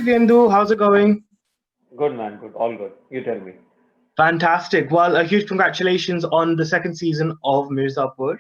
Divyenndu. How's it going? Good man, good, all good. You tell me. Fantastic. Well, a huge congratulations on the second season of Mirzapur.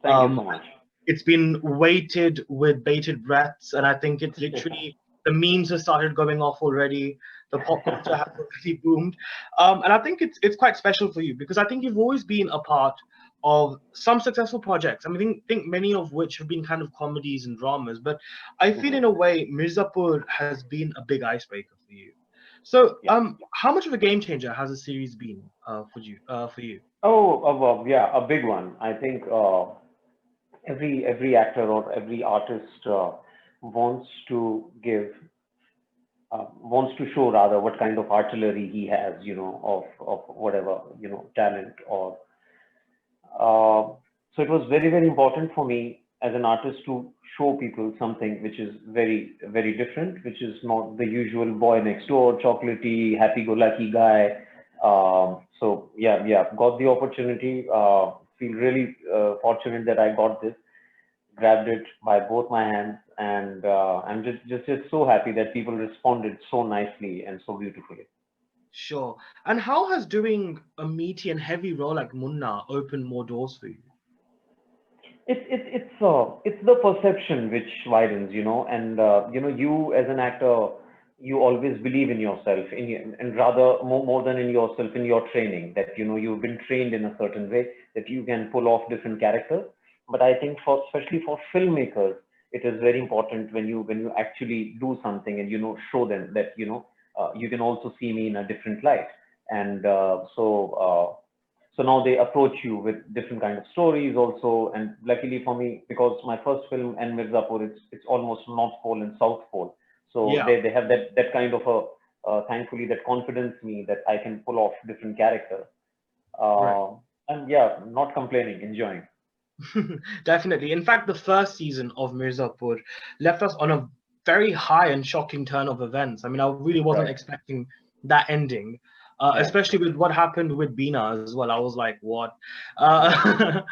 Thank you Um, so much. it's been waited with bated breaths, and I think it's literally the memes have started going off already. The pop culture has already boomed, and I think it's quite special for you because I think you've always been a part of some successful projects. I mean, think many of which have been kind of comedies and dramas, but I feel in Mhm. a way Mirzapur has been a big icebreaker for you. So, Yeah. how much of a game changer has the series been for you? For you? Yeah, a big one. I think every actor or every artist wants to give, wants to show rather what kind of artillery he has, of whatever, talent or so it was very important for me as an artist to show people something which is very different, which is not the usual boy next door, chocolatey, happy-go-lucky guy. So got the opportunity. Feel really fortunate that I got this, grabbed it by both my hands, and I'm just so happy that people responded so nicely and so beautifully. Sure. And how has doing a meaty and heavy role like Munna opened more doors for you? It's the perception which widens, and you as an actor, you always believe in yourself, and rather more than in yourself, in your training, that you've been trained in a certain way that you can pull off different characters. But I think for especially for filmmakers, it is very important when you actually do something and show them that you can also see me in a different light, and so now they approach you with different kind of stories also. And luckily for me, because my first film and Mirzapur, it's almost North Pole and South Pole. So Yeah, they have that kind of a thankfully that confidence me that I can pull off different characters. right. Uh, and yeah, not complaining, enjoying. Definitely. In fact, the first season of Mirzapur left us on a very high and shocking turn of events. I mean, I really wasn't Right. expecting that ending, Right. especially with what happened with Bina as well. I was like, what? Right.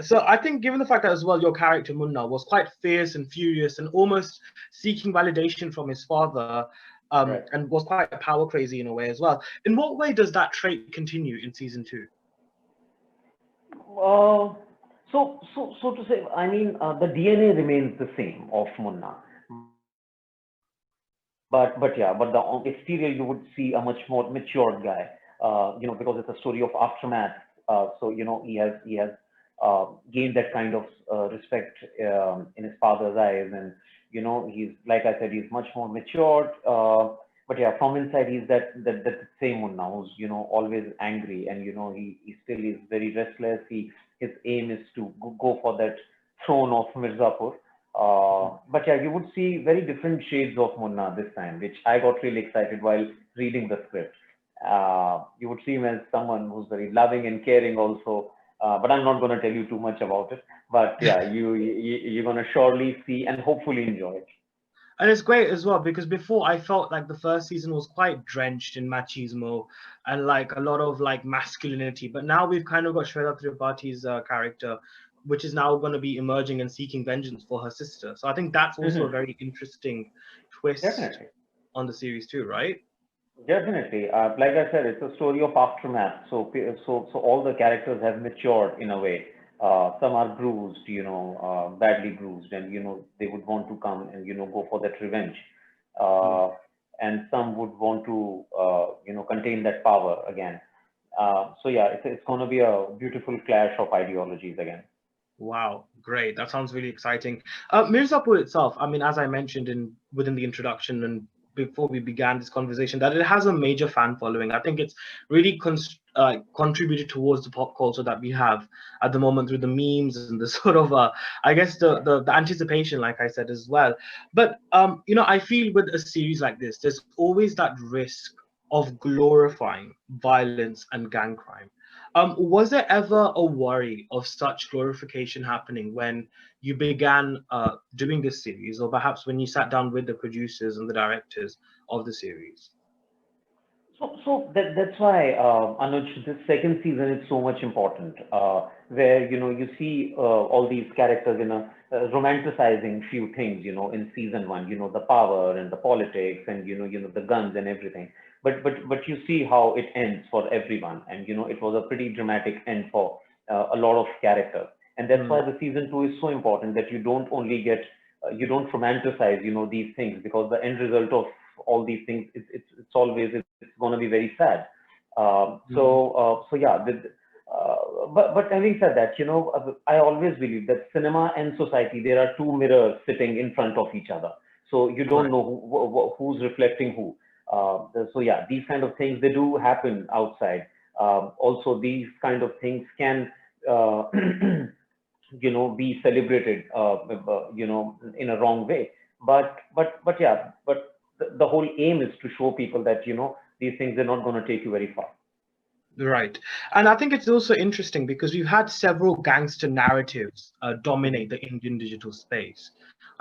So I think, given the fact that as well, your character Munna was quite fierce and furious and almost seeking validation from his father, Right. and was quite power crazy in a way as well. In what way does that trait continue in season two? Uh, so to say, I mean, the DNA remains the same of Munna, but yeah, but on exterior you would see a much more matured guy, because it's a story of aftermath. So he has gained that kind of respect in his father's eyes, and he's, like I said, he's much more matured. But yeah, from inside he's that same one now who's always angry, and he still is very restless. His aim is to go for that throne of Mirzapur. But yeah, you would see very different shades of Munna this time, which I got really excited while reading the script. You would see him as someone who's very loving and caring also. But I'm not going to tell you too much about it. But yeah, you're going to surely see and hopefully enjoy it. And it's great as well because before I felt like the first season was quite drenched in machismo and like a lot of like masculinity. But now we've kind of got Shweta Tripathi's character, which is now going to be emerging and seeking vengeance for her sister. So I think that's also a Mhm. very interesting twist Definitely. on the series too, right? Definitely. Like I said, it's a story of aftermath. So all the characters have matured in a way. Some are bruised, badly bruised, and they would want to come and go for that revenge. Yeah. Uh, and some would want to contain that power again. So yeah, it's going to be a beautiful clash of ideologies again. Wow, great. That sounds really exciting. Mirzapur itself, I mean, as I mentioned in within the introduction and before we began this conversation, that it has a major fan following. I think it's really contributed towards the pop culture that we have at the moment through the memes and the sort of, I guess, Right. the anticipation, like I said as well. But I feel with a series like this, there's always that risk of glorifying violence and gang crime. Was there ever a worry of such glorification happening when you began doing this series, or perhaps when you sat down with the producers and the directors of the series? So that's why, Anuj, this second season is so much important. where you see all these characters romanticizing few things in season one, the power and the politics and the guns and everything. But you see how it ends for everyone, and it was a pretty dramatic end for a lot of characters. And that's Mm, why the season two is so important, that you don't only get you don't romanticize these things, because the end result of all these things, it's always, it's going to be very sad. mm, So yeah, but having said that, I always believe that cinema and society, there are two mirrors sitting in front of each other. So you don't correct. know who's reflecting who. So yeah, these kind of things, they do happen outside. Also, these kind of things can uh, be celebrated in a wrong way. But yeah, but the whole aim is to show people that these things are not going to take you very far. Right. And I think it's also interesting because we've had several gangster narratives dominate Mhm. the Indian digital space.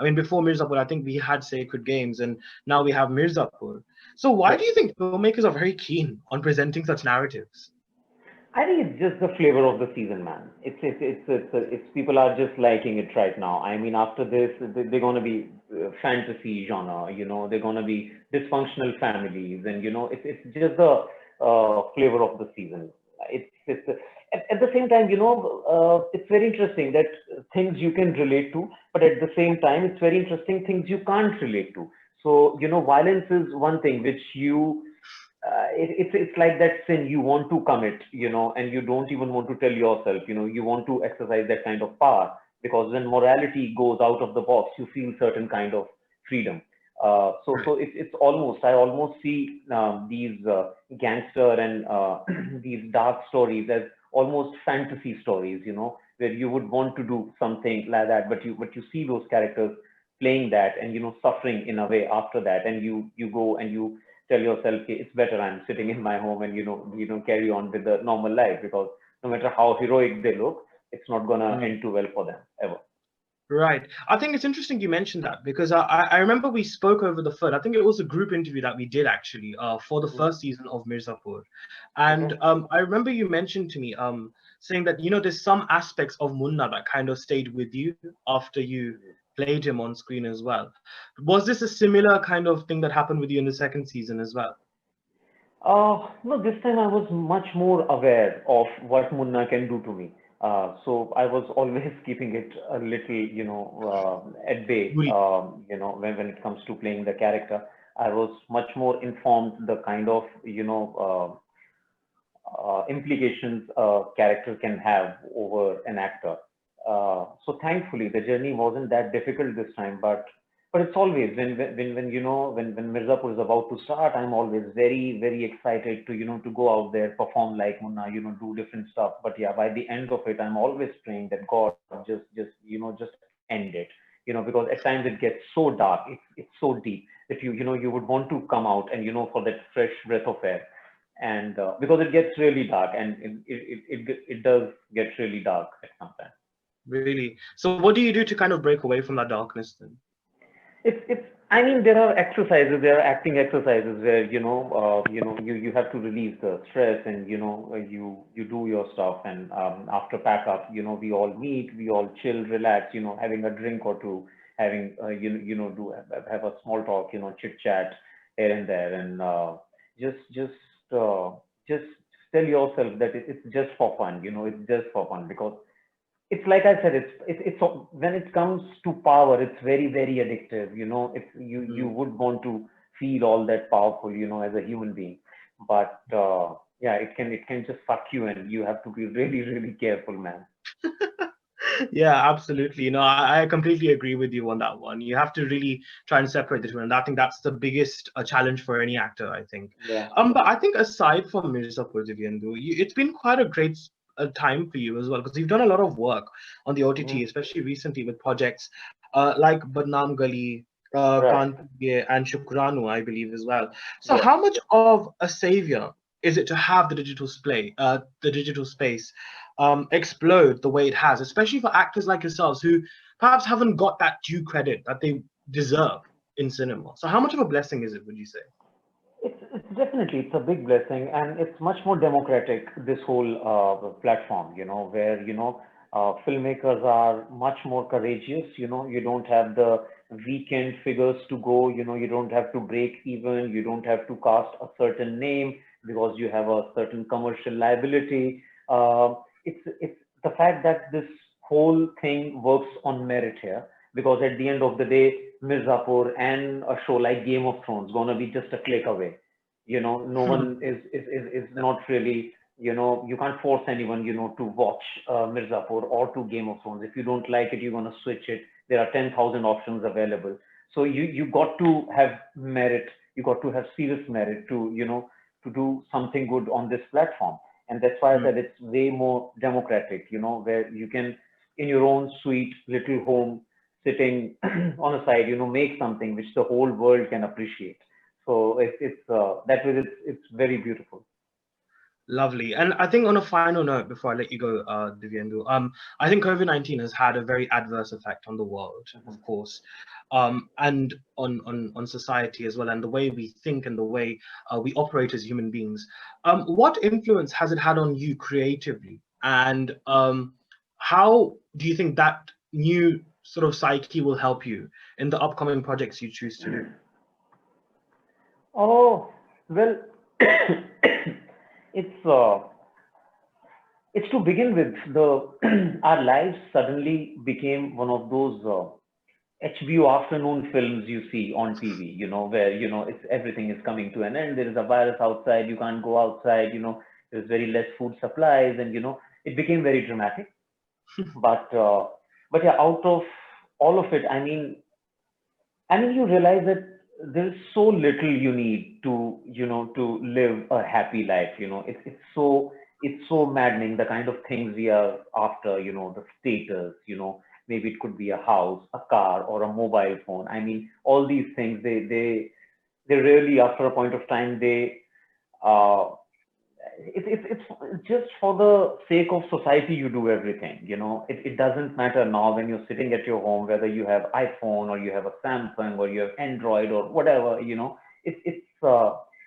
I mean, before Mirzapur, I think we had Sacred Games, and now we have Mirzapur. So why Yeah. do you think filmmakers are very keen on presenting such narratives? I think it's just the flavor of the season, man. It's people are just liking it right now. I mean, after this, they're gonna be fantasy genre. They're gonna be dysfunctional families, and it's just the flavor of the season. It's at the same time, it's very interesting that things you can relate to, but at the same time, it's very interesting things you can't relate to. So violence is one thing which it's like that sin you want to commit, and you don't even want to tell yourself, you want to exercise that kind of power, because when morality goes out of the box, you feel certain kind of freedom. So Right. it's almost, I almost see these gangster and these dark stories as almost fantasy stories, where you would want to do something like that, but you see those characters playing that, and suffering in a way after that, and you go and you tell yourself, "Okay, it's better I'm sitting in my home, and carry on with the normal life, because no matter how heroic they look, it's not gonna Mm. end too well for them ever." Right. I think it's interesting you mentioned that because I remember we spoke over the phone. I think it was a group interview that we did actually for the Mhm. first season of Mirzapur. Okay. And I remember you mentioned to me saying that, there's some aspects of Munna that kind of stayed with you after you played him on screen as well. Was this a similar kind of thing that happened with you in the second season as well? No, this time I was much more aware of what Munna can do to me. So I was always keeping it a little, at bay. Really? When it comes to playing the character, I was much more informed the kind of, implications a character can have over an actor. So thankfully, the journey wasn't that difficult this time. But it's always when Mirzapur is about to start, I'm always very very excited to to go out there, perform like Munna, do different stuff. But yeah, by the end of it, I'm always praying that God just end it. Because at times it gets so dark, it's so deep that you would want to come out and for that fresh breath of air, and because it gets really dark, and it does get really dark at some time. Really? So what do you do to kind of break away from that darkness then? It's I mean, there are exercises, there are acting exercises where you have to release the stress, and you do your stuff, and after pack up, we all meet, we all chill, relax, having a drink or two, having do have a small talk, chit chat here and there, and just uh, just tell yourself that it's just for fun, it's just for fun, because it's like I said, when it comes to power, it's very very addictive. If you Mm. would want to feel all that powerful, as a human being, but yeah, it can just suck you, and you have to be really really careful, man. Yeah, absolutely. I completely agree with you on that one. You have to really try and separate the two, and I think that's the biggest challenge for any actor, I think. Yeah. But I think aside from Mirzapur, Divyenndu, it's been quite a great time for you as well because you've done a lot of work on the Hmm. OTT, especially recently with projects like Badnaam Gali, Right. Kantiye, and Shukranu, I believe as well. So, Yeah. how much of a savior is it to have the digital space? Explode the way it has, especially for actors like yourselves who perhaps haven't got that due credit that they deserve in cinema. So, how much of a blessing is it, would you say? Definitely, it's a big blessing, and it's much more democratic, this whole platform, where, filmmakers are much more courageous. You don't have the weekend figures to go, you don't have to break even, you don't have to cast a certain name because you have a certain commercial liability. It's the fact that this whole thing works on merit here, because at the end of the day, Mirzapur and a show like Game of Thrones gonna be just a click away. No one is not really, you can't force anyone, to watch Mirzapur or to Game of Thrones. If you don't like it, you're going to switch it. There are 10,000 options available. So you got to have merit. You got to have serious merit to, to do something good on this platform. And that's why I said it's way more democratic, where you can, in your own sweet little home, sitting on a side, make something which the whole world can appreciate. So it's that way it's very beautiful. Lovely. And I think on a final note, before I let you go, Divyenndu, I think COVID-19 has had a very adverse effect on the world, Mhm. of course, and on society as well, and the way we think and the way we operate as human beings. What influence has it had on you creatively? And how do you think that new sort of psyche will help you in the upcoming projects you choose to do? Oh, well, it's uh, it's to begin with the our lives suddenly became one of those HBO afternoon films you see on TV, where it's everything is coming to an end. There is a virus outside, you can't go outside, there's very less food supplies, and it became very dramatic. But yeah, out of all of it, you realize that there's so little you need to, to live a happy life. It's so maddening, the kind of things we are after, the status, maybe it could be a house, a car, or a mobile phone. All these things, they really, after a point of time, uh, it's just for the sake of society you do everything. It doesn't matter now when you're sitting at your home whether you have iPhone or you have a Samsung or you have Android or whatever. It's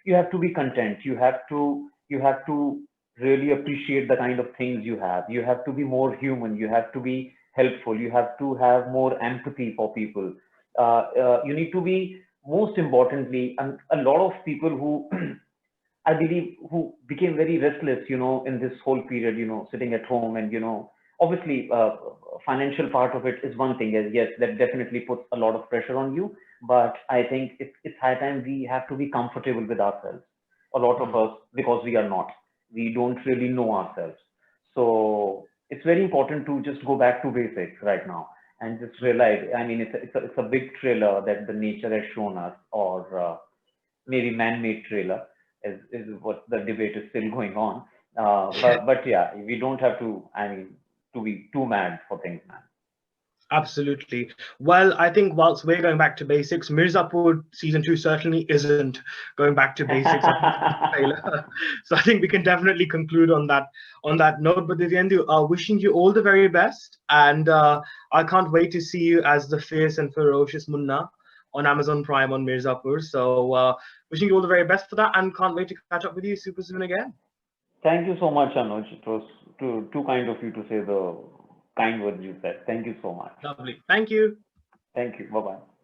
you have to be content. You have to really appreciate the kind of things you have. You have to be more human. You have to be helpful. You have to have more empathy for people. You need to be, most importantly, and a lot of people who I believe, who became very restless, in this whole period, sitting at home. And, obviously, financial part of it is one thing. Yes, that definitely puts a lot of pressure on you. But I think it's high time we have to be comfortable with ourselves. A lot of Hmm. us, because we are not, we don't really know ourselves. So it's very important to just go back to basics right now and just realize. It's a big trailer that the nature has shown us, or maybe man-made trailer is what the debate is still going on. But yeah, we don't have to, to be too mad for things, man. Absolutely. Well, I think whilst we're going back to basics, Mirzapur season two certainly isn't going back to basics. I think it's a failure. So I think we can definitely conclude on that note. But Divyenndu, wishing you all the very best, and I can't wait to see you as the fierce and ferocious Munna on Amazon Prime on Mirzapur. So wishing you all the very best for that, and can't wait to catch up with you super soon again. Thank you so much, Anuj. It was too kind of you to say the kind words you said. Thank you so much. Lovely. Thank you. Thank you. Bye bye.